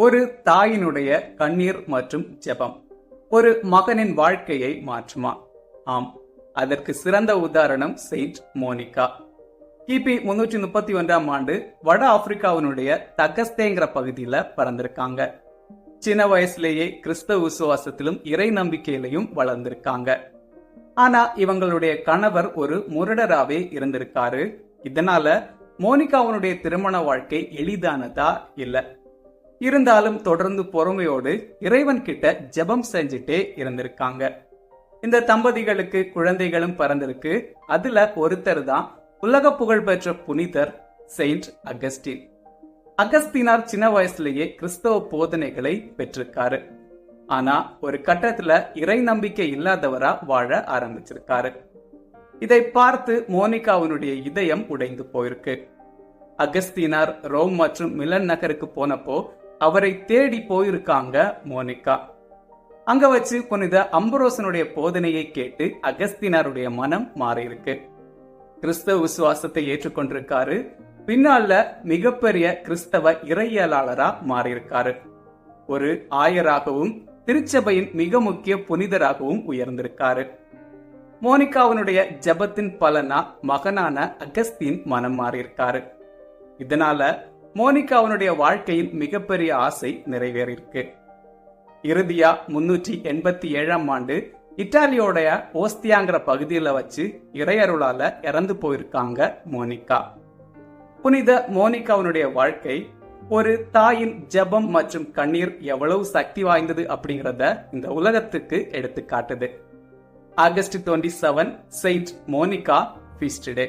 ஒரு தாயினுடைய கண்ணீர் மற்றும் ஜெபம் ஒரு மகனின் வாழ்க்கையை மாற்றுமா? ஆம், அதற்கு சிறந்த உதாரணம் செயின்ட் மோனிகா. கிபி 331ஆம் ஆண்டு வட ஆப்பிரிக்காவினுடைய தகஸ்தேங்கிற பகுதியில பிறந்திருக்காங்க. சின்ன வயசுலேயே கிறிஸ்தவ விசுவாசத்திலும் இறை நம்பிக்கையிலையும் வளர்ந்திருக்காங்க. ஆனா இவங்களுடைய கணவர் ஒரு முரடராவே இருந்திருக்காரு. இதனால மோனிகாவுடைய திருமண வாழ்க்கை எளிதானதா இல்ல. இருந்தாலும் தொடர்ந்து பொறுமையோடு இறைவன் கிட்ட ஜெபம் செஞ்சுட்டே இருந்திருக்காங்க. இந்த தம்பதிகளுக்கு குழந்தைகளும் பிறந்திருக்கு. அதுல ஒருத்தர் தான் உலக புகழ் பெற்ற புனிதர் செயின்ட் அகஸ்டின். அகஸ்தினார் சின்ன வயசுலயே கிறிஸ்தவ போதனைகளை பெற்றிருக்காரு. ஆனா ஒரு கட்டத்துல இறை நம்பிக்கை இல்லாதவரா வாழ ஆரம்பிச்சிருக்காரு. இதை பார்த்து மோனிகாவினுடைய இதயம் உடைந்து போயிருக்கு. அகஸ்தினார் ரோம் மற்றும் மிலன் நகருக்கு போனப்போ அவரை தேடி போயிருக்காங்க மோனிகா. அங்க வச்சு புனித அம்புரோசனுடைய போதனையை கேட்டு அகஸ்தினாருடைய மனம் மாறியிருக்கு. கிறிஸ்தவ விசுவாசத்தை ஏற்றுக்கொண்டிருக்காரு. பின்னால மிகப்பெரிய கிறிஸ்தவ இறையியலாளரா மாறியிருக்காரு. ஒரு ஆயராகவும் திருச்சபையின் மிக முக்கிய புனிதராகவும் உயர்ந்திருக்காரு. மோனிகாவினுடைய ஜெபத்தின் பலனா மகனான அகஸ்தின் மனம் மாறியிருக்காரு. இதனால மோனிகாவினுடைய வாழ்க்கையின் மிகப்பெரிய ஆசை நிறைவேறியிருக்கு. இறுதியா 387ஆம் ஆண்டு இத்தாலியோடைய ஓஸ்தியாங்கிற பகுதியில வச்சு இறையருளால இறந்து போயிருக்காங்க மோனிகா. புனித மோனிகாவினுடைய வாழ்க்கை ஒரு தாயின் ஜெபம் மற்றும் கண்ணீர் எவ்வளவு சக்தி வாய்ந்தது அப்படிங்கறத இந்த உலகத்துக்கு எடுத்து காட்டுது. ஆகஸ்ட் 27 செயின்ட் மோனிகா ஃபீஸ்ட் டே.